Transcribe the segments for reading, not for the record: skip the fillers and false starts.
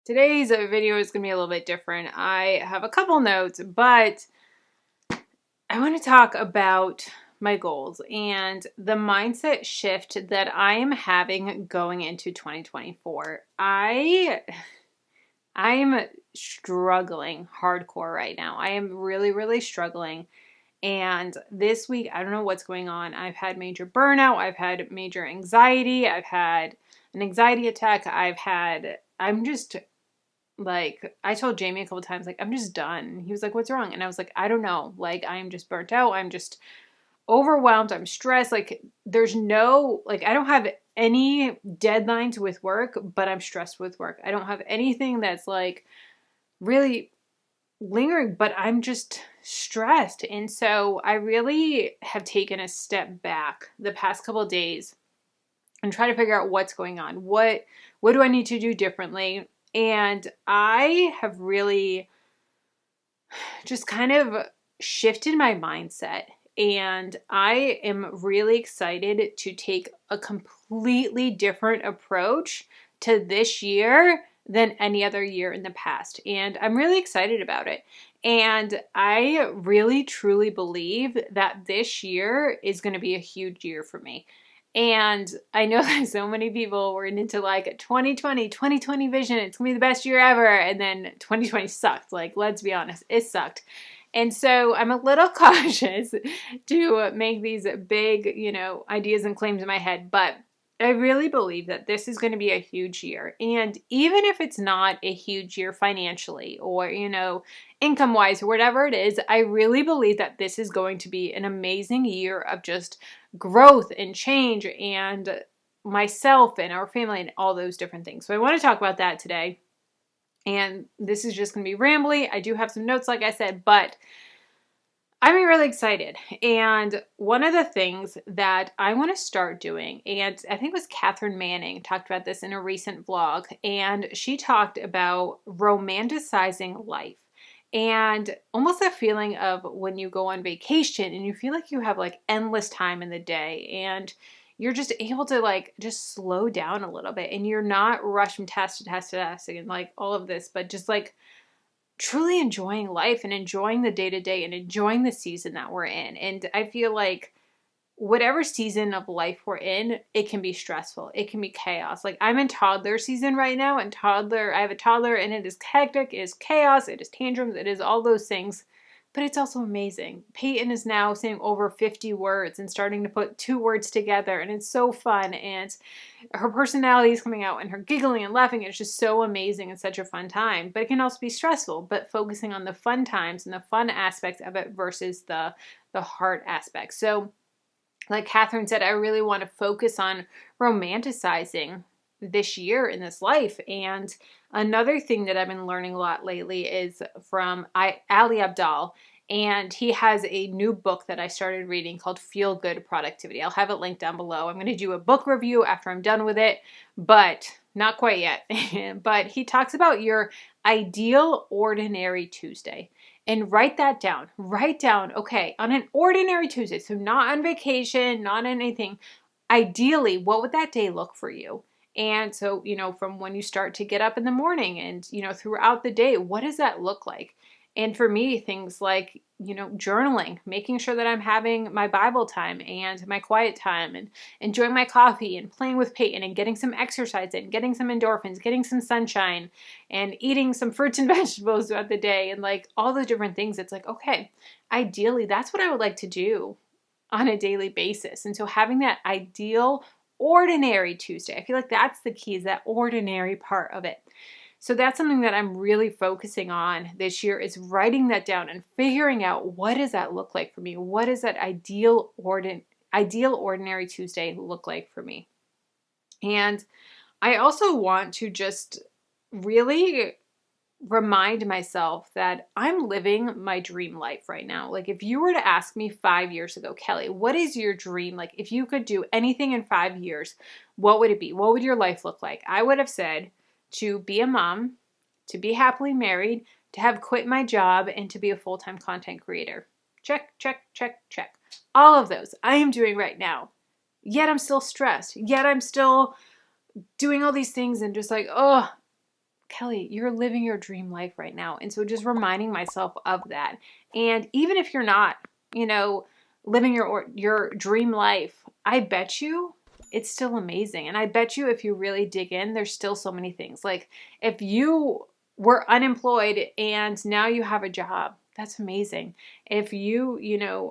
Today's video is going to be a little bit different. I have a couple notes, but I want to talk about my goals and the mindset shift that I am having going into 2024. I'm struggling hardcore right now. I am really, really struggling. And this week, I don't know what's going on. I've had major burnout. I've had major anxiety. I've had an anxiety attack. I'm just like, I told Jamie a couple times, like, I'm just done. He was like, what's wrong? And I was like, I don't know. Like, I'm just burnt out. I'm just overwhelmed. I'm stressed. Like, I don't have any deadlines with work, but I'm stressed with work. I don't have anything that's like really lingering, but I'm just stressed. And so I really have taken a step back the past couple of days and try to figure out what's going on. What do I need to do differently? And I have really just kind of shifted my mindset. And I am really excited to take a completely different approach to this year than any other year in the past. And I'm really excited about it. And I really truly believe that this year is going to be a huge year for me. And I know that so many people were into like 2020 vision. It's going to be the best year ever. And then 2020 sucked. Like, let's be honest, it sucked. And so I'm a little cautious to make these big, ideas and claims in my head. But I really believe that this is going to be a huge year. And even if it's not a huge year financially or, income wise or whatever it is, I really believe that this is going to be an amazing year of just growth and change and myself and our family and all those different things. So I want to talk about that today. And this is just going to be rambly. I do have some notes, like I said, but I'm really excited. And one of the things that I want to start doing, and I think it was Catherine Manning talked about this in a recent vlog, and she talked about romanticizing life. And almost that feeling of when you go on vacation and you feel like you have like endless time in the day and you're just able to like just slow down a little bit and you're not rushed from task to task to task and like all of this, but just like truly enjoying life and enjoying the day to day and enjoying the season that we're in. And I feel like whatever season of life we're in, it can be stressful. It can be chaos. Like I'm in toddler season right now, and I have a toddler and it is hectic, it is chaos, it is tantrums, it is all those things. But it's also amazing. Peyton is now saying over 50 words and starting to put 2 words together, and it's so fun. And her personality is coming out and her giggling and laughing. It's just so amazing and such a fun time. But it can also be stressful, but focusing on the fun times and the fun aspects of it versus the hard aspects. So like Catherine said, I really want to focus on romanticizing this year in this life. And another thing that I've been learning a lot lately is from Ali Abdaal. And he has a new book that I started reading called Feel Good Productivity. I'll have it linked down below. I'm going to do a book review after I'm done with it, but not quite yet. But he talks about your ideal ordinary Tuesday. And write that down. Write down, okay, on an ordinary Tuesday, so not on vacation, not on anything, ideally, what would that day look for you? And so, from when you start to get up in the morning and, throughout the day, what does that look like? And for me, things like, journaling, making sure that I'm having my Bible time and my quiet time and enjoying my coffee and playing with Peyton and getting some exercise in, getting some endorphins, getting some sunshine and eating some fruits and vegetables throughout the day and like all those different things. It's like, okay, ideally, that's what I would like to do on a daily basis. And so having that ideal ordinary Tuesday, I feel like that's the key, is that ordinary part of it. So that's something that I'm really focusing on this year, is writing that down and figuring out, what does that look like for me? What does that ideal ordinary Tuesday look like for me? And I also want to just really remind myself that I'm living my dream life right now. Like if you were to ask me 5 years ago, Kelly, what is your dream? Like if you could do anything in 5 years, what would it be? What would your life look like? I would have said to be a mom, to be happily married, to have quit my job, and to be a full-time content creator. Check, check, check, check. All of those I am doing right now. Yet I'm still stressed. Yet I'm still doing all these things and just like, Kelly, you're living your dream life right now. And so just reminding myself of that. And even if you're not, living your dream life, I bet you it's still amazing. And I bet you if you really dig in, there's still so many things. Like if you were unemployed and now you have a job, that's amazing. If you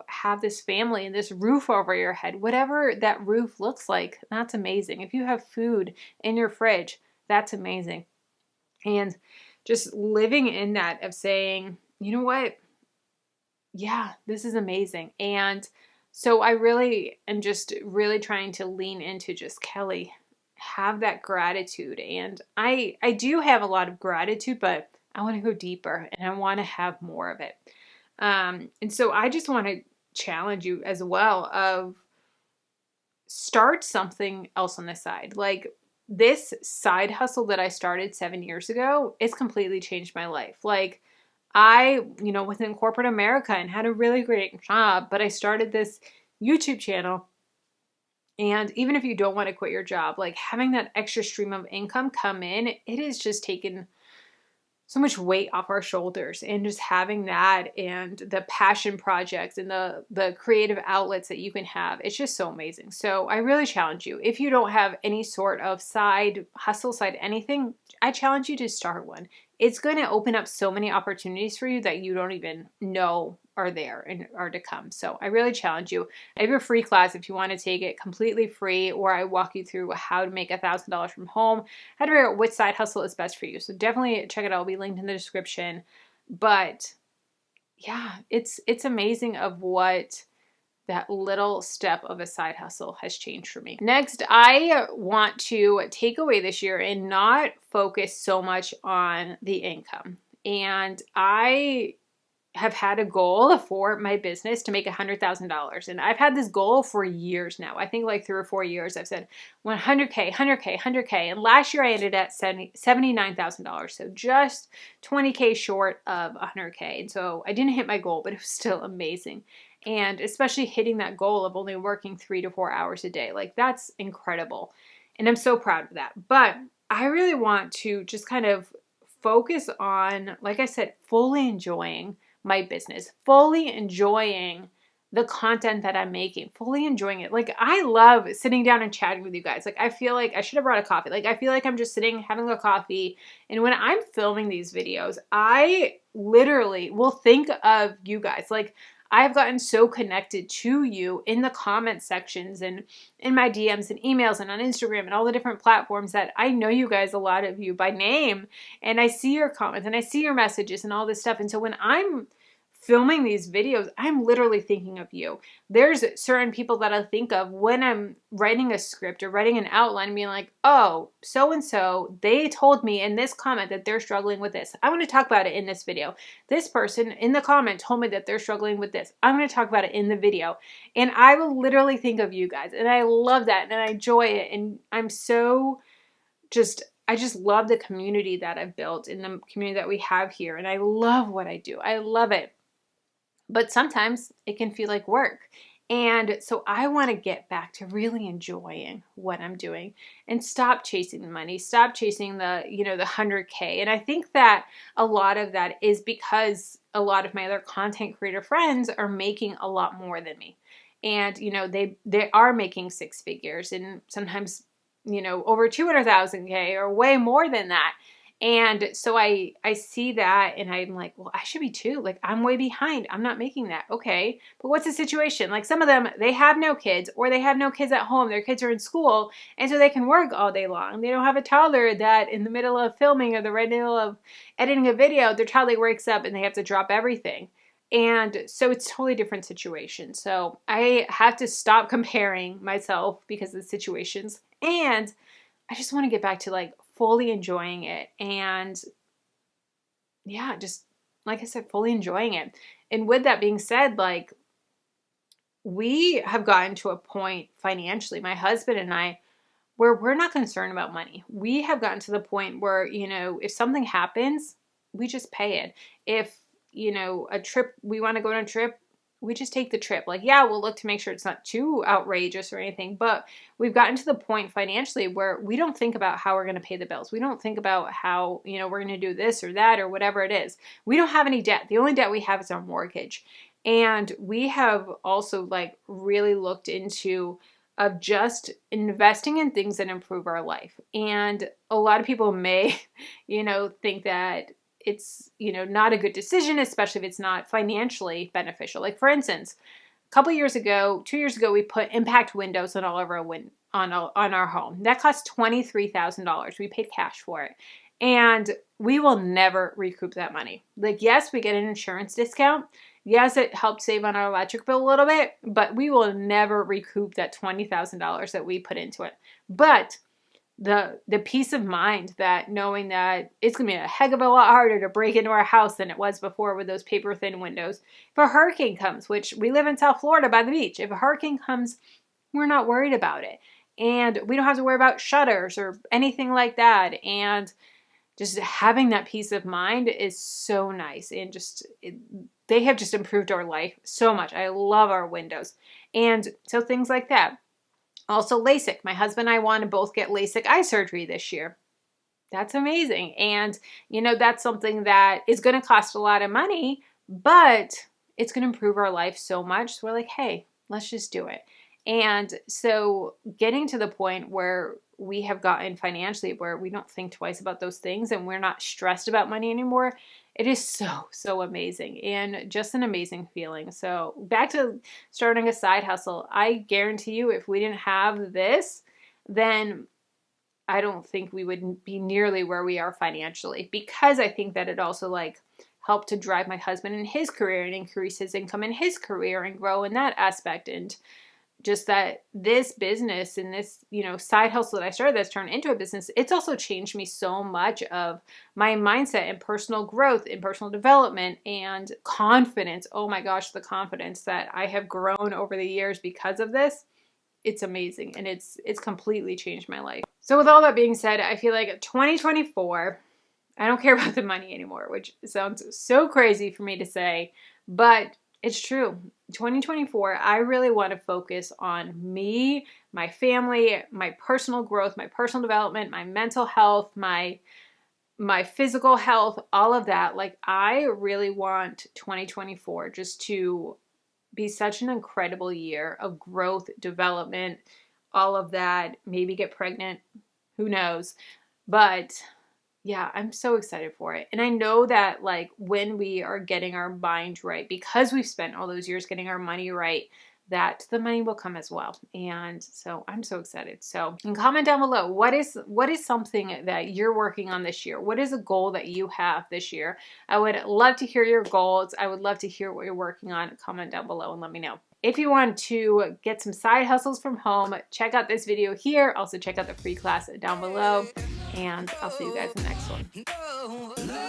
have this family and this roof over your head, whatever that roof looks like, that's amazing. If you have food in your fridge, that's amazing. And just living in that of saying, you know what? Yeah, this is amazing. And so I really am just really trying to lean into just Kelly, have that gratitude. And I do have a lot of gratitude, but I want to go deeper and I want to have more of it. And so I just want to challenge you as well of start something else on the side. Like this side hustle that I started 7 years ago, it's completely changed my life. Like I, was in corporate America and had a really great job, but I started this YouTube channel. And even if you don't want to quit your job, like having that extra stream of income come in, it has just taken so much weight off our shoulders. And just having that and the passion projects and the creative outlets that you can have, it's just so amazing. So I really challenge you, if you don't have any sort of side hustle, side anything, I challenge you to start one. It's going to open up so many opportunities for you that you don't even know are there and are to come. So I really challenge you. I have a free class if you want to take it, completely free, where I walk you through how to make $1,000 from home, how to figure out which side hustle is best for you. So definitely check it out. It'll be linked in the description. But yeah, it's amazing of what that little step of a side hustle has changed for me. Next, I want to take away this year and not focus so much on the income. And I have had a goal for my business to make $100,000. And I've had this goal for years now. I think like 3 or 4 years I've said 100K, 100K, 100K. And last year I ended at $79,000. So just 20K short of 100K. And so I didn't hit my goal, but it was still amazing. And especially hitting that goal of only working 3 to 4 hours a day. Like that's incredible. And I'm so proud of that. But I really want to just kind of focus on, like I said, fully enjoying my business, fully enjoying the content that I'm making, fully enjoying it. Like I love sitting down and chatting with you guys. Like I feel like I should have brought a coffee. Like I feel like I'm just sitting having a coffee. And when I'm filming these videos, I literally will think of you guys. Like I've gotten so connected to you in the comment sections and in my DMs and emails and on Instagram and all the different platforms that I know you guys, a lot of you by name, and I see your comments and I see your messages and all this stuff. And so when I'm filming these videos, I'm literally thinking of you. There's certain people that I think of when I'm writing a script or writing an outline, being like, oh, so-and-so, they told me in this comment that they're struggling with this. I want to talk about it in this video. This person in the comment told me that they're struggling with this. I'm going to talk about it in the video. And I will literally think of you guys. And I love that. And I enjoy it. And I'm so I just love the community that I've built and the community that we have here. And I love what I do. I love it. But sometimes it can feel like work. And so I want to get back to really enjoying what I'm doing and stop chasing the money, stop chasing the 100K. And I think that a lot of that is because a lot of my other content creator friends are making a lot more than me. And, they are making 6 figures and sometimes, over 200,000K or way more than that. And so I see that and I'm like, well, I should be too. Like, I'm way behind. I'm not making that. Okay. But what's the situation? Like some of them, they have no kids or they have no kids at home. Their kids are in school. And so they can work all day long. They don't have a toddler that in the middle of filming or the middle of editing a video, their toddler wakes up and they have to drop everything. And so it's a totally different situation. So I have to stop comparing myself because of the situations. And I just want to get back to like fully enjoying it. And yeah, just like I said, fully enjoying it. And with that being said, like we have gotten to a point financially, my husband and I, where we're not concerned about money. We have gotten to the point where, if something happens, we just pay it. If, a trip, we want to go on a trip, we just take the trip. Like, yeah, we'll look to make sure it's not too outrageous or anything, but we've gotten to the point financially where we don't think about how we're going to pay the bills. We don't think about how, we're going to do this or that or whatever it is. We don't have any debt. The only debt we have is our mortgage. And we have also like really looked into of just investing in things that improve our life. And a lot of people may, think that it's, not a good decision, especially if it's not financially beneficial. Like for instance, a couple years ago, 2 years ago, we put impact windows on all of our on our home. That cost $23,000. We paid cash for it. And we will never recoup that money. Like, yes, we get an insurance discount. Yes, it helped save on our electric bill a little bit, but we will never recoup that $20,000 that we put into it. But the peace of mind that knowing that it's going to be a heck of a lot harder to break into our house than it was before with those paper thin windows. If a hurricane comes, which we live in South Florida by the beach, if a hurricane comes, we're not worried about it. And we don't have to worry about shutters or anything like that. And just having that peace of mind is so nice. And they have just improved our life so much. I love our windows. And so things like that. Also LASIK. My husband and I want to both get LASIK eye surgery this year. That's amazing. And, that's something that is going to cost a lot of money, but it's going to improve our life so much. So we're like, hey, let's just do it. And so getting to the point where we have gotten financially where we don't think twice about those things and we're not stressed about money anymore, it is so, so amazing and just an amazing feeling. So back to starting a side hustle. I guarantee you if we didn't have this, then I don't think we would be nearly where we are financially, because I think that it also helped to drive my husband in his career and increase his income in his career and grow in that aspect. And just that this business and this, side hustle that I started that's turned into a business, it's also changed me so much of my mindset and personal growth and personal development and confidence. Oh my gosh, the confidence that I have grown over the years because of this. It's amazing. And it's completely changed my life. So with all that being said, I feel like 2024, I don't care about the money anymore, which sounds so crazy for me to say, but it's true. 2024, I really want to focus on me, my family, my personal growth, my personal development, my mental health, my physical health, all of that. I really want 2024 just to be such an incredible year of growth, development, all of that. Maybe get pregnant, who knows? But yeah, I'm so excited for it. And I know that when we are getting our mind right, because we've spent all those years getting our money right, that the money will come as well. And so I'm so excited. So comment down below, what is something that you're working on this year? What is a goal that you have this year? I would love to hear your goals. I would love to hear what you're working on. Comment down below and let me know. If you want to get some side hustles from home, check out this video here. Also check out the free class down below. And I'll see you guys in the next one.